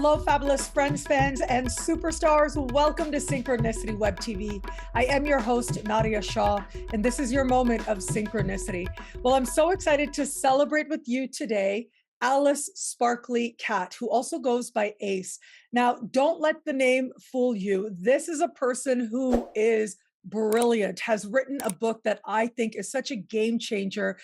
Hello, fabulous friends, fans, and superstars. Welcome to Synchronicity Web TV. I am your host, Nadiya Shah, and this is your moment of synchronicity. Well, I'm so excited to celebrate with you today Alice Sparkly Cat, who also goes by Ace. Now, don't let the name fool you. This is a person who is brilliant, has written a book that I think is such a game changer.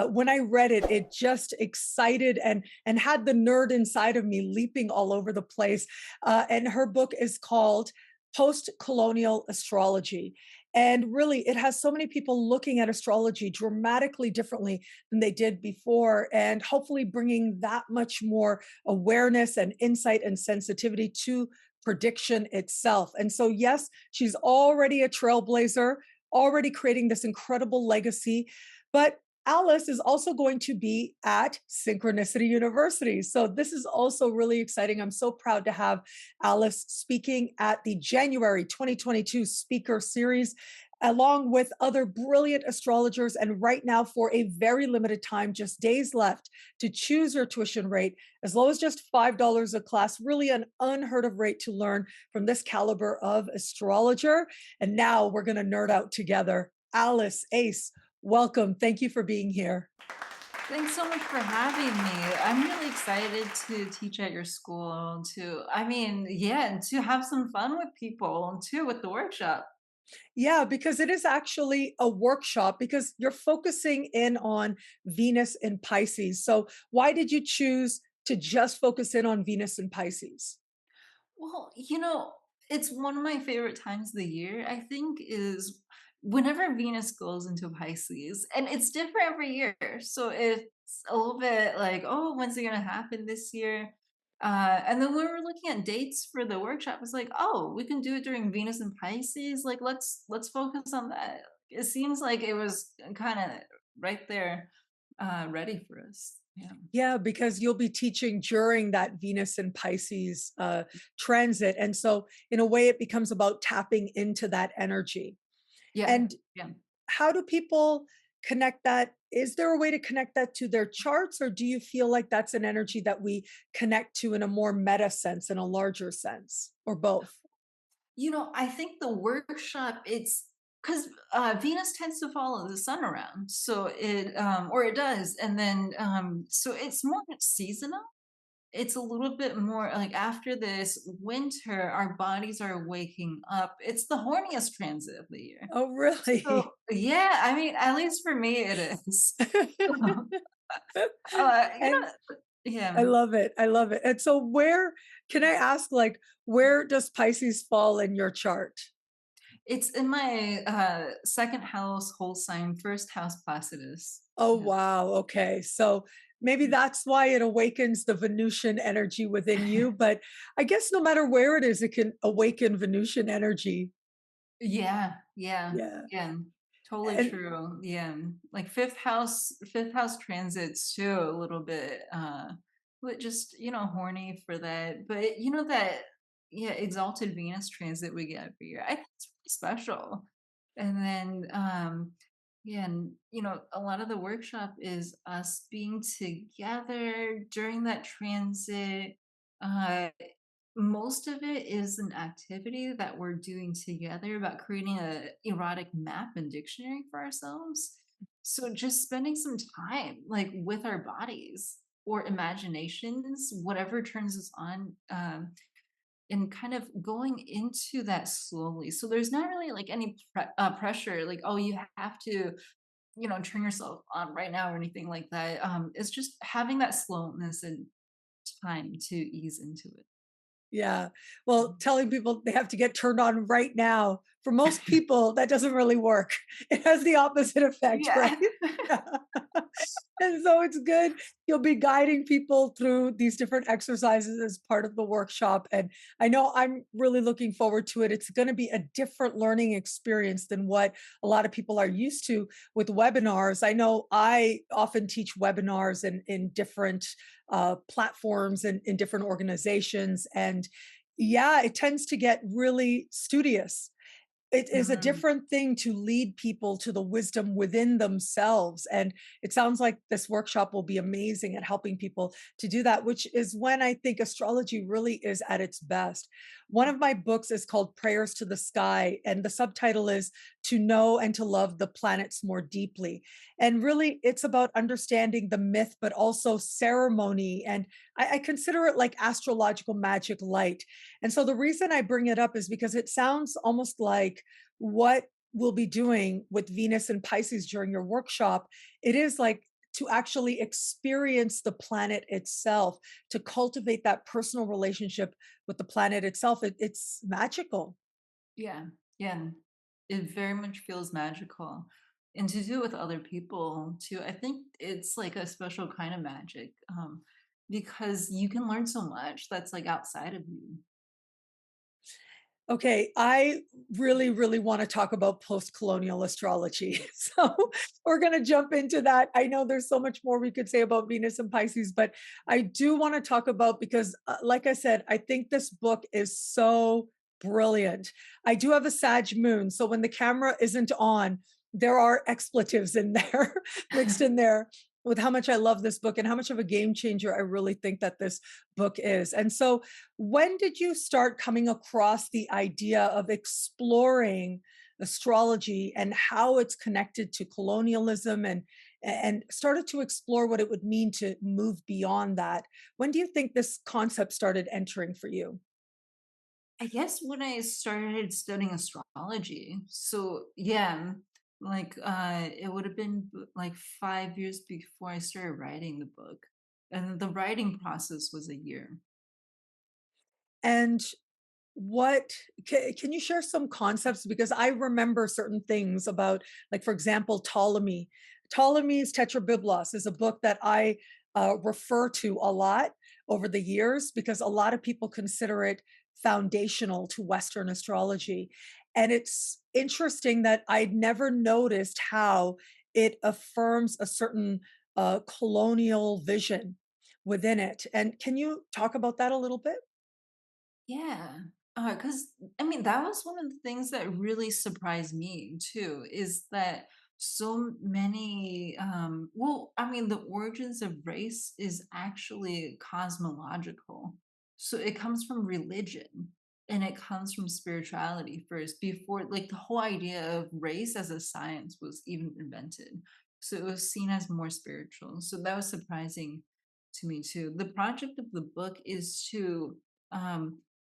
When I read it, it just excited and had the nerd inside of me leaping all over the place. And her book is called Postcolonial Astrology. And really, it has so many people looking at astrology dramatically differently than they did before, and hopefully bringing that much more awareness and insight and sensitivity to prediction itself. And so, yes, she's already a trailblazer, already creating this incredible legacy. But Alice is also going to be at Synchronicity University. So, this is also really exciting. I'm so proud to have Alice speaking at the January 2022 speaker series, along with other brilliant astrologers. And right now, for a very limited time, just days left to choose your tuition rate, as low as just $5 a class, really an unheard of rate to learn from this caliber of astrologer. And now we're going to nerd out together. Alice, Ace, welcome. Thank you for being here. Thanks so much for having me. I'm really excited to teach at your school, and to have some fun with people too with the workshop. Yeah, because it is actually a workshop because you're focusing in on Venus in Pisces. So, why did you choose to just focus in on Venus in Pisces? Well, it's one of my favorite times of the year, I think, is whenever Venus goes into Pisces, and it's different every year. So it's a little bit like, oh, when's it gonna happen this year? And then when we were looking at dates for the workshop, it's like, oh, we can do it during Venus and Pisces. Like, let's focus on that. It seems like it was kind of right there, ready for us. Yeah. Yeah, because you'll be teaching during that Venus and Pisces transit. And so, in a way, it becomes about tapping into that energy. Yeah. And Yeah. how do people connect that? Is there a way to connect that to their charts, or do you feel like that's an energy that we connect to in a more meta sense, in a larger sense, or both? I think the workshop, it's because Venus tends to follow the sun around, so it does, and then so it's more seasonal. It's a little bit more like after this winter, our bodies are waking up. It's the horniest transit of the year. Oh, So really? yeah, I mean, at least for me, it is. And Yeah. I love it. I love it. And so, where can I ask, like, where does Pisces fall in your chart? It's in my second house whole sign, first house Placidus. Oh, Yeah. wow. Okay. So maybe that's why it awakens the Venusian energy within you. But I guess no matter where it is, it can awaken Venusian energy. Yeah, yeah, Yeah. yeah, totally And true. Yeah, like fifth house transits too, a little bit, but just horny for that. But that, yeah, exalted Venus transit we get every year. I think it's really special. And then, yeah, and a lot of the workshop is us being together during that transit. Uh, most of it is an activity that we're doing together about creating a erotic map and dictionary for ourselves. So just spending some time like with our bodies or imaginations, whatever turns us on, and kind of going into that slowly. So there's not really like any pressure, like, oh, you have to, turn yourself on right now or anything like that. It's just having that slowness and time to ease into it. yeah. Well, telling people they have to get turned on right now, for most people, that doesn't really work. It has the opposite effect, right? Yeah. And so it's good. You'll be guiding people through these different exercises as part of the workshop. And I know I'm really looking forward to it. It's going to be a different learning experience than what a lot of people are used to with webinars. I know I often teach webinars in different platforms and in different organizations. And yeah, it tends to get really studious. it is a Mhm. different thing to lead people to the wisdom within themselves. And it sounds like this workshop will be amazing at helping people to do that, which is when I think astrology really is at its best. One of my books is called Prayers to the Sky, and the subtitle is To Know and to Love the Planets More Deeply. And really, it's about understanding the myth, but also ceremony. And I consider it like astrological magic light. And so the reason I bring it up is because it sounds almost like what we'll be doing with Venus and Pisces during your workshop. It is like to actually experience the planet itself, to cultivate that personal relationship with the planet itself. It's magical. Yeah, yeah, and it very much feels magical, and to do with other people too, I think it's like a special kind of magic, because you can learn so much that's, like, outside of you. Okay, I really, really want to talk about post-colonial astrology. So we're going to jump into that. I know there's so much more we could say about Venus and Pisces, but I do want to talk about because, like I said, I think this book is so brilliant. I do have a Sag moon, so when the camera isn't on, there are expletives in there, mixed in there with how much I love this book and how much of a game changer I really think that this book is. And so, when did you start coming across the idea of exploring astrology and how it's connected to colonialism and started to explore what it would mean to move beyond that? When do you think this concept started entering for you? I guess when I started studying astrology, so yeah, like it would have been like 5 years before I started writing the book, and the writing process was a year. And what can you share some concepts? Because I remember certain things about, like, for example, Ptolemy. Ptolemy's Tetrabiblos is a book that I refer to a lot over the years because a lot of people consider it foundational to Western astrology. And it's interesting that I'd never noticed how it affirms a certain colonial vision within it. And can you talk about that a little bit? Yeah, because I mean, that was one of the things that really surprised me too, is that so many, well, I mean, the origins of race is actually cosmological. So it comes from religion and it comes from spirituality first, before like the whole idea of race as a science was even invented. So it was seen as more spiritual. So that was surprising to me too. The project of the book is to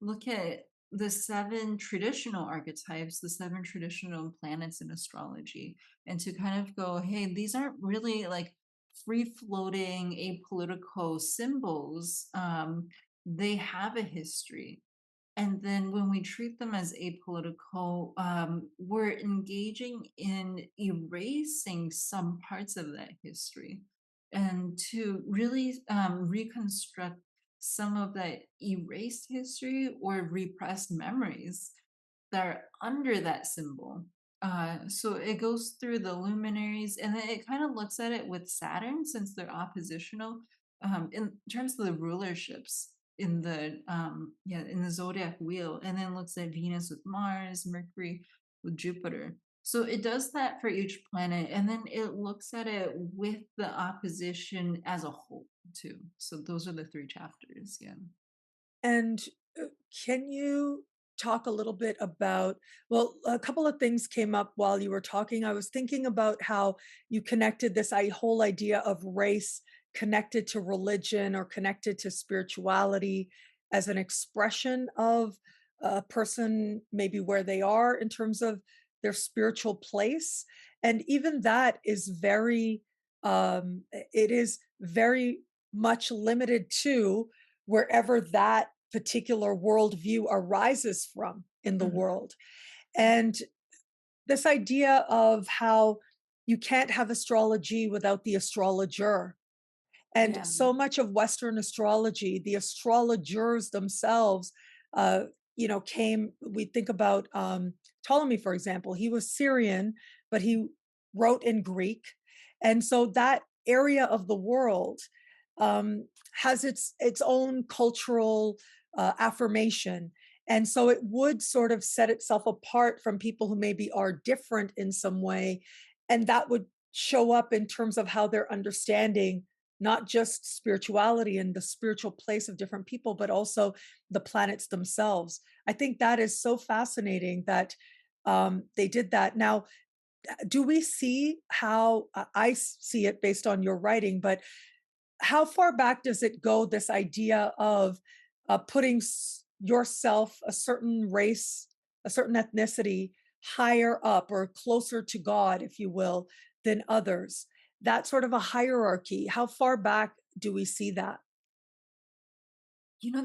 look at the seven traditional archetypes, the seven traditional planets in astrology, and to kind of go, hey, these aren't really like free floating apolitical symbols. They have a history. And then when we treat them as apolitical, we're engaging in erasing some parts of that history and to really reconstruct some of that erased history or repressed memories that are under that symbol. So it goes through the luminaries and then it kind of looks at it with Saturn since they're oppositional in terms of the rulerships in the in the zodiac wheel, and then looks at Venus with Mars, Mercury with Jupiter. So it does that for each planet, and then it looks at it with the opposition as a whole too. So those are the three chapters. Yeah. And uh, can you talk a little bit about, well, a couple of things came up while you were talking. I was thinking about how you connected this whole idea of race connected to religion or connected to spirituality as an expression of a person, maybe where they are in terms of their spiritual place. And even that is very, it is very much limited to wherever that particular worldview arises from in the Mhm. world. And this idea of how you can't have astrology without the astrologer. And Yeah. so much of Western astrology, the astrologers themselves, uh, came. We think about Ptolemy, for example. He was Syrian, but he wrote in Greek, and so that area of the world has its own cultural affirmation. And so it would sort of set itself apart from people who maybe are different in some way. And that would show up in terms of how they're understanding not just spirituality and the spiritual place of different people, but also the planets themselves. I think that is so fascinating that they did that. Now, do we see how see it based on your writing, but how far back does it go? This idea of putting yourself, a certain race, a certain ethnicity, higher up or closer to God, if you will, than others. That sort of a hierarchy. How far back do we see that?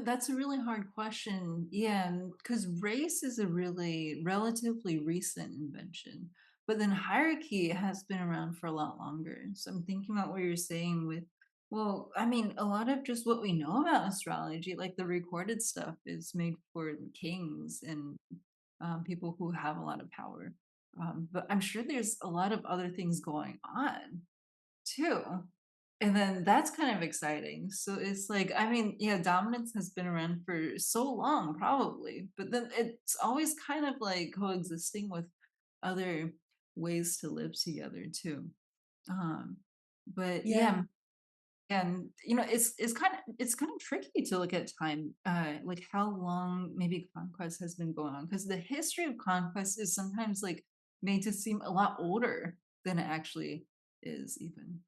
That's a really hard question. Yeah, because race is a really relatively recent invention, but then hierarchy has been around for a lot longer. So I'm thinking about what you're saying with, well, I mean, a lot of just what we know about astrology, like the recorded stuff, is made for kings and people who have a lot of power. But I'm sure there's a lot of other things going on too. And then that's kind of exciting. So it's like, I mean, yeah, dominance has been around for so long, probably, but then it's always kind of like coexisting with other ways to live together too. Um, but Yeah. yeah, and it's kind of tricky to look at time, like how long maybe conquest has been going on, because the history of conquest is sometimes like made to seem a lot older than it actually is, even.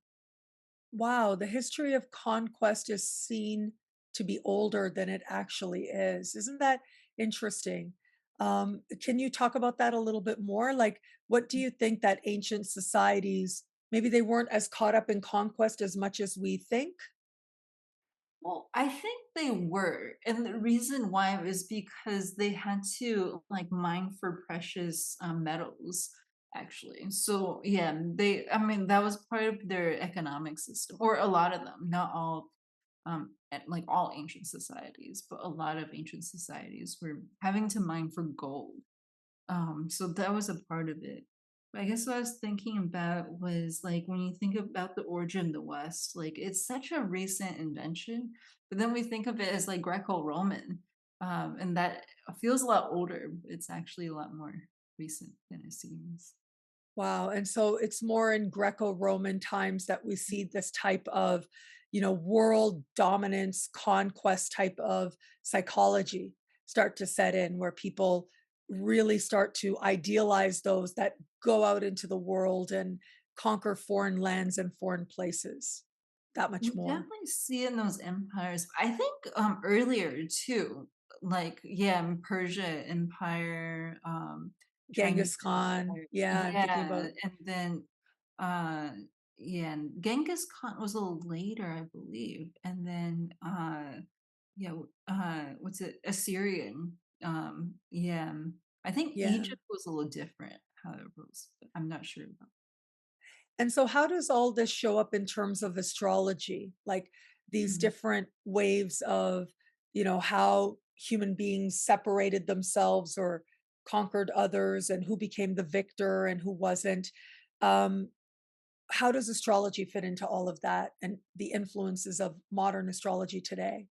Wow, the history of conquest is seen to be older than it actually is. Isn't that interesting? Can you talk about that a little bit more? Like, what do you think that ancient societies, maybe they weren't as caught up in conquest as much as we think? Well, I think they were, and the reason why was because they had to like mine for precious metals, actually. So yeah, I mean, that was part of their economic system, or a lot of them, not all, like all ancient societies, but a lot of ancient societies were having to mine for gold. So that was a part of it. But I guess what I was thinking about was like when you think about the origin of the West, like it's such a recent invention, but then we think of it as like Greco-Roman, and that feels a lot older. But it's actually a lot more recent than it seems. Wow. And so it's more in Greco-Roman times that we see this type of, world dominance, conquest type of psychology start to set in, where people really start to idealize those that go out into the world and conquer foreign lands and foreign places that much You more. definitely see in those empires. I think earlier too, like yeah, Persia Empire, Genghis Chinese Khan. Empire. Yeah, I'm thinking Yeah, about, and then uh yeah, and Genghis Khan was a little later, I believe. And then yeah, what's it? Assyrian. Yeah. I think yeah. Egypt was a little different, however, I'm not sure about. And so, how does all this show up in terms of astrology? Like these Mhm. different waves of, how human beings separated themselves or conquered others and who became the victor and who wasn't. Um, how does astrology fit into all of that and the influences of modern astrology today?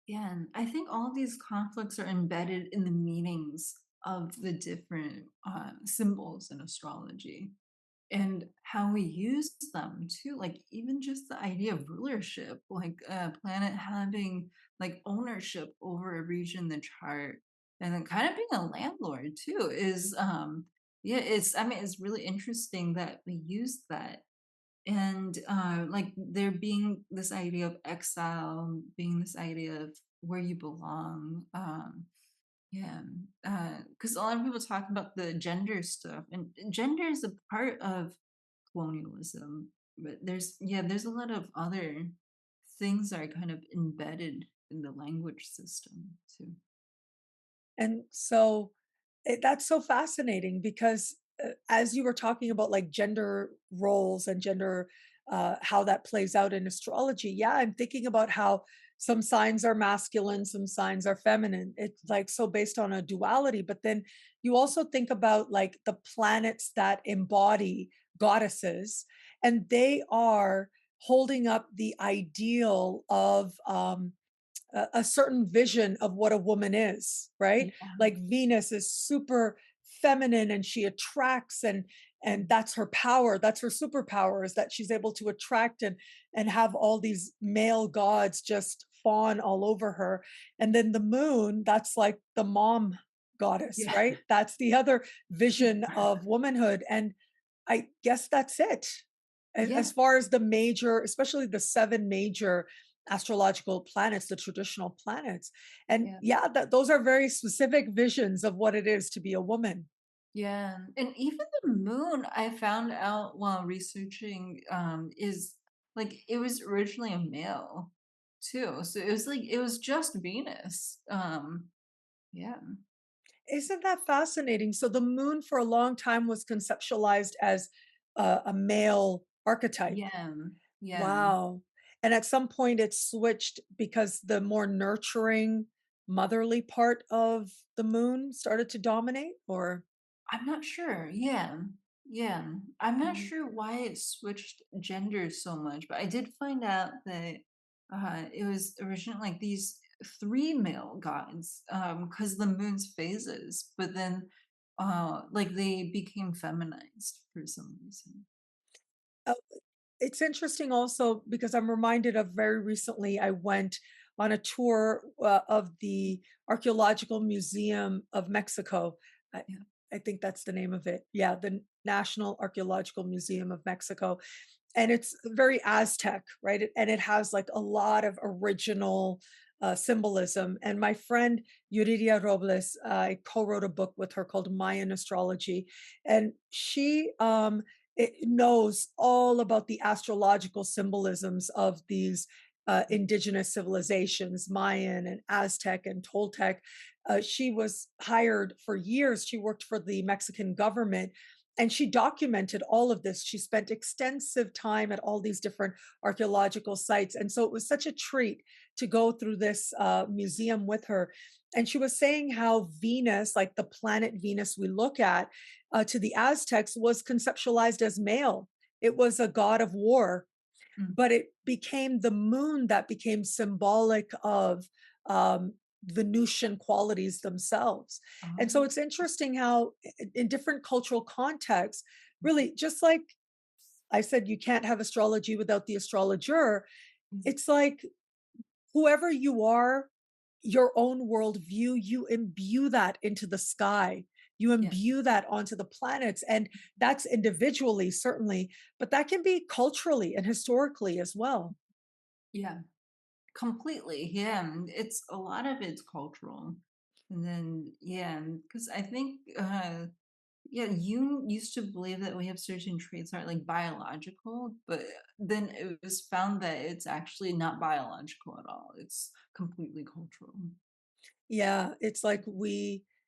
Yeah, and I think all of these conflicts are embedded in the meanings of the different symbols in astrology and how we use them too. Like even just the idea of rulership, like a planet having like ownership over a region in the chart, and then kind of being a landlord too is yeah, it's I mean it's really interesting that we use that. And like there being this idea of exile, being this idea of where you belong. Yeah, because a lot of people talk about the gender stuff, and gender is a part of colonialism. But there's a lot of other things that are kind of embedded in the language system too. And so that's so fascinating because as you were talking about like gender roles and gender, how that plays out in astrology, yeah, I'm thinking about how some signs are masculine, some signs are feminine. It's like so based on a duality. But then you also think about like the planets that embody goddesses, and they are holding up the ideal of a certain vision of what a woman is, right? Yeah. Like Venus is super feminine and she attracts, and that's her power, that's her superpower, is that she's able to attract and have all these male gods just fawn all over her. And then the moon, that's like the mom goddess, Yeah. right? That's the other vision of womanhood. And I guess that's it. Yeah. As far as the major, especially the seven major astrological planets, the traditional planets. And Yeah. yeah, those are very specific visions of what it is to be a woman. Yeah. And even the moon, I found out while researching, is like it was originally a male too. So it was like it was just Venus. Yeah. Isn't that fascinating? So the moon for a long time was conceptualized as a male archetype. Yeah. Yeah. Wow. And at some point it switched because the more nurturing, motherly part of the moon started to dominate, or? I'm not sure. Yeah. Yeah. I'm not Mhm. sure why it switched genders so much, but I did find out that it was originally like these three male gods because the moon's phases, but then like they became feminized for some reason. Uh, it's interesting also because I'm reminded of very recently I went on a tour of the Archaeological Museum of Mexico. I, Yeah. I think that's the name of it. Yeah, the National Archaeological Museum of Mexico. And it's very Aztec, right? And it has like a lot of original symbolism. And my friend Yuridia Robles, I co-wrote a book with her called Mayan Astrology, and she knows all about the astrological symbolisms of these indigenous civilizations, Mayan and Aztec and Toltec. She was hired for years. She worked for the Mexican government and she documented all of this. She spent extensive time at all these different archaeological sites. And so it was such a treat to go through this museum with her. And she was saying how Venus, like the planet Venus we look at, to the Aztecs was conceptualized as male. It was a god of war, Mm. but it became the moon that became symbolic of Venusian qualities themselves. And so Oh. it's interesting how, in different cultural contexts, really, just like I said, you can't have astrology without the astrologer. Mm. It's like whoever you are, your own worldview, you imbue that into the sky. You Yeah. imbue that onto the planets. And that's individually, certainly, but that can be culturally and historically as well. Yeah. Completely, yeah, and it's a lot of it's cultural. And then, yeah, because I think, yeah, you used to believe that we have certain traits that are like biological, but then it was found that it's actually not biological at all. It's completely cultural. Yeah, it's like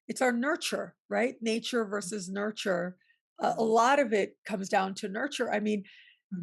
it's our nurture, right? Nature versus nurture. A Yeah. lot of it comes down to nurture. I mean,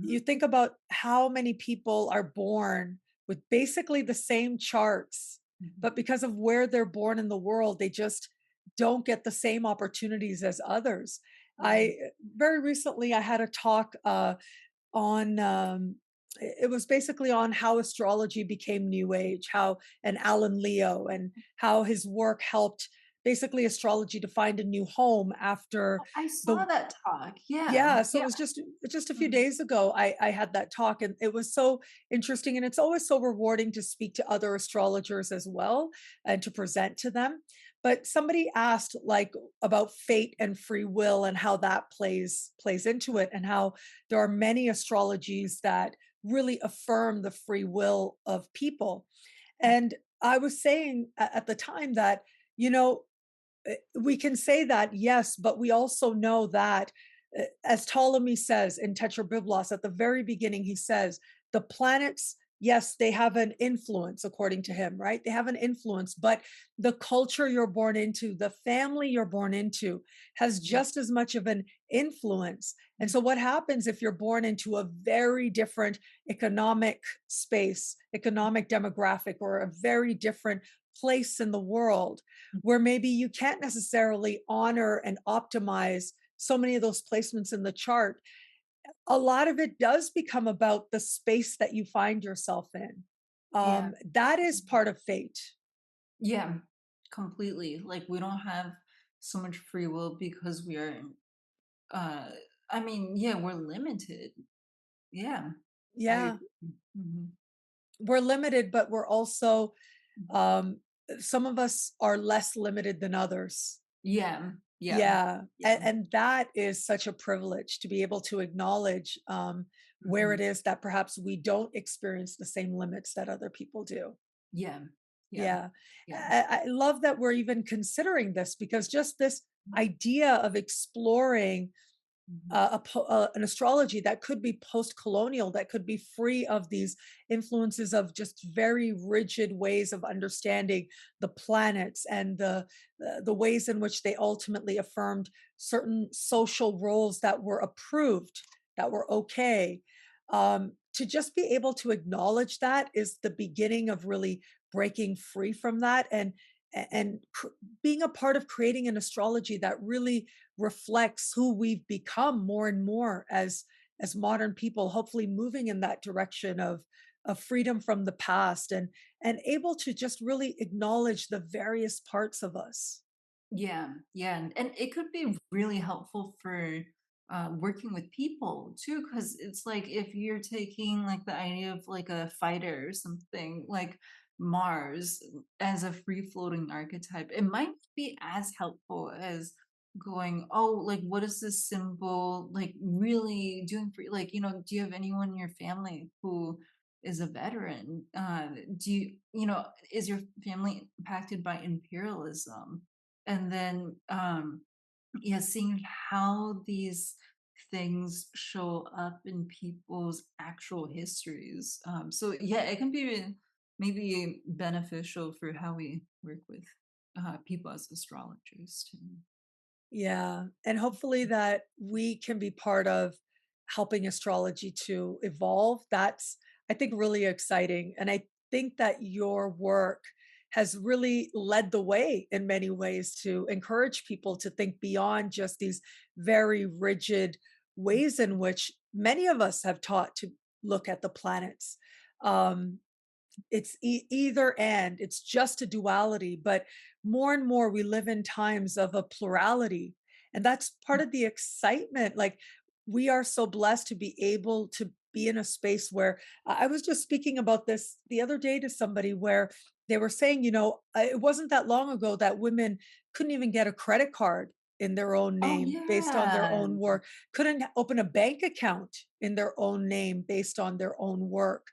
you Mhm. think about how many people are born with basically the same charts, Mhm. but because of where they're born in the world, they just don't get the same opportunities as others. Yeah. I very recently I had a talk on it was basically on how astrology became new age, how and Alan Leo, and how his work helped basically astrology to find a new home after I the saw that talk. Yeah. yeah, so it Yeah. was just a few Mhm. days ago I had that talk, and it was so interesting, and it's always so rewarding to speak to other astrologers as well and to present to them. But somebody asked like about fate and free will and how that plays into it, and how there are many astrologies that really affirm the free will of people. And I was saying at the time that, you know, we can say that, yes, but we also know that, as Ptolemy says in Tetrabiblos at the very beginning, he says the planets, yes, they have an influence according to him, right? They have an influence, but the culture you're born into, the family you're born into, has Yeah. just as much of an influence. And Mhm. so, what happens if you're born into a very different economic space, economic demographic, or a very different place in the world? Where maybe you can't necessarily honor and optimize so many of those placements in the chart. A lot of it does become about the space that you find yourself in. Yeah. That is part of fate. Yeah. Completely. Like we don't have so much free will because we are uh I mean, yeah, we're limited. Yeah. I Yeah, agree. Mhm. we're limited, but we're also, Mhm. um, some of us are less limited than others. Yeah. Yeah. Yeah, Yeah. and that is such a privilege to be able to acknowledge, where it Mhm. is that perhaps we don't experience the same limits that other people do. Yeah. Yeah. Yeah. Yeah. I love that we're even considering this because just this idea of exploring Mhm. an astrology that could be post-colonial, that could be free of these influences of just very rigid ways of understanding the planets and the ways in which they ultimately affirmed certain social roles that were approved, that were okay. To just be able to acknowledge that is the beginning of really breaking free from that and being a part of creating an astrology that really reflects who we've become more and more as modern people, hopefully moving in that direction of freedom from the past and able to just really acknowledge the various parts of us. Yeah, yeah, and it could be really helpful for working with people too, because it's like if you're taking like the idea of like a fighter or something like Mars as a free floating archetype, it might not be as helpful as going, oh, like what is this symbol like really doing for you? Like, do you have anyone in your family who is a veteran? Do you, is your family impacted by imperialism? And then yeah, seeing how these things show up in people's actual histories, so yeah, it can be maybe beneficial for how we work with people as astrologers too. Yeah. And hopefully that we can be part of helping astrology to evolve. That's, I think, really exciting. And I think that your work has really led the way in many ways to encourage people to think beyond just these very rigid ways in which many of us have taught to look at the planets. Um, it's either and, it's just a duality, but more and more we live in times of a plurality, and that's part of the excitement. Like, we are so blessed to be able to be in a space where I was just speaking about this the other day to somebody where they were saying, it wasn't that long ago that women couldn't even get a credit card in their own Oh name based on their yeah. own work, couldn't open a bank account in their own name based on their own work.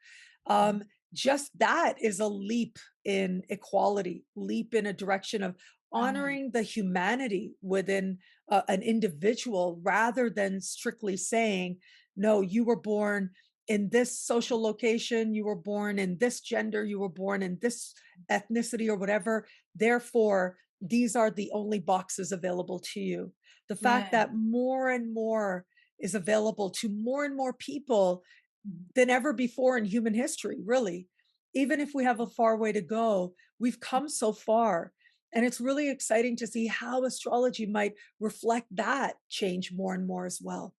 um, just that is a leap in equality, leap in a direction of Right. honoring the humanity within an individual rather than strictly saying, no, you were born in this social location, you were born in this gender, you were born in this ethnicity or whatever. Therefore, these are the only boxes available to you. The fact Right. that more and more is available to more and more people Mhm. than ever before in human history, really. Even if we have a far way to go, we've come so far. And it's really exciting to see how astrology might reflect that change more and more as well.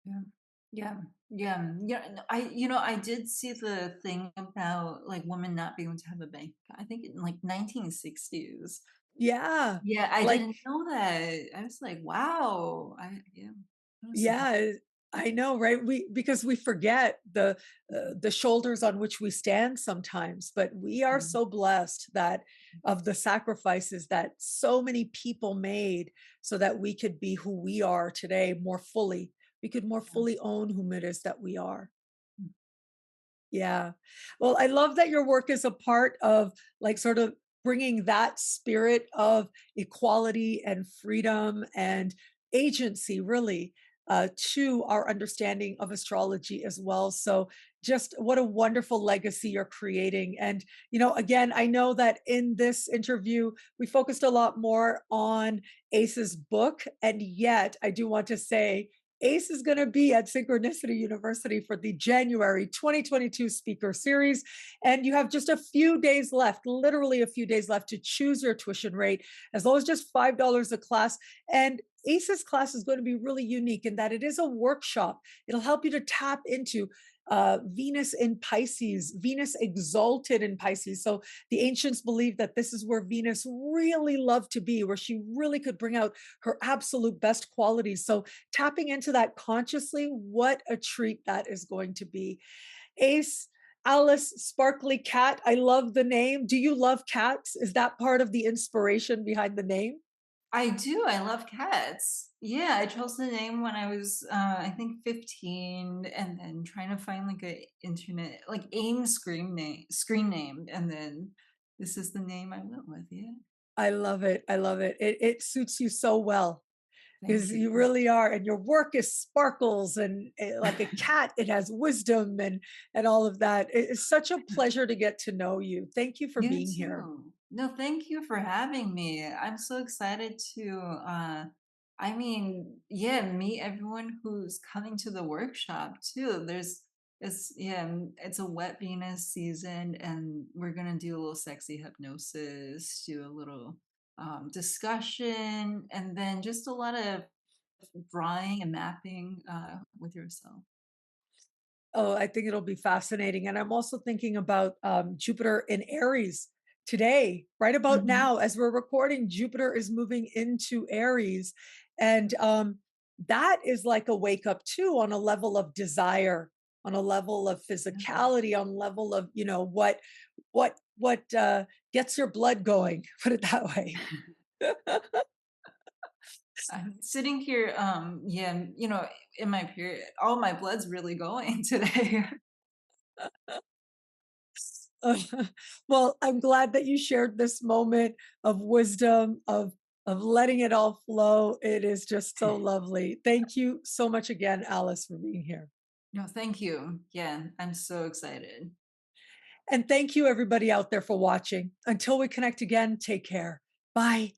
Yeah. Yeah. Yeah. Yeah. And I did see the thing about like women not being able to have a bank. I think in like 1960s. Yeah. Yeah, I Like, didn't know that. I was like, "Wow." Yeah, that was yeah, I know, right? Because we forget the shoulders on which we stand sometimes, but we are mhm, so blessed that of the sacrifices that so many people made so that we could be who we are today more fully. We could more yeah, fully own whom it is that we are. mm, Yeah. Well, I love that your work is a part of like sort of bringing that spirit of equality and freedom and agency, really, to our understanding of astrology as well. So, just what a wonderful legacy you're creating. And, again, I know that in this interview, we focused a lot more on Ace's book. And yet, I do want to say, Ace is going to be at Synchronicity University for the January 2022 speaker series. And you have just a few days left, literally a few days left to choose your tuition rate, as low as just $5 a class. And Ace's class is going to be really unique in that it is a workshop. It'll help you to tap into Venus in Pisces, Venus exalted in Pisces. So the ancients believed that this is where Venus really loved to be, where she really could bring out her absolute best qualities. So tapping into that consciously, what a treat that is going to be. Ace, Alice, Sparkly Cat, I love the name. Do you love cats? Is that part of the inspiration behind the name? I do, I love cats. Yeah, I chose the name when I was, I think 15, and then trying to find, like, a internet like, AIM screen name, and then this is the name I went with, yeah. I love it. I love it. It suits you so well. Because Thank you you. really are, and your work is sparkles and like a cat, it has wisdom and all of that. It's such a pleasure to get to know you. Thank you for You being here. too. No, thank you for having me. I'm so excited to I mean, yeah, meet everyone who's coming to the workshop too. It's a wet Venus season, and we're gonna do a little sexy hypnosis, do a little discussion, and then just a lot of drawing and mapping with yourself. Oh, I think it'll be fascinating. And I'm also thinking about Jupiter in Aries today, right about Mhm. now, as we're recording, Jupiter is moving into Aries. And that is like a wake up too on a level of desire, on a level of physicality, on level of, what gets your blood going, put it that way. I'm sitting here, yeah, in my period, all my blood's really going today. Well, I'm glad that you shared this moment of wisdom, of letting it all flow. It is just so lovely. Thank you so much again, Alice, for being here. No, thank you. Yeah, I'm so excited. And thank you, everybody out there, for watching. Until we connect again, take care. Bye.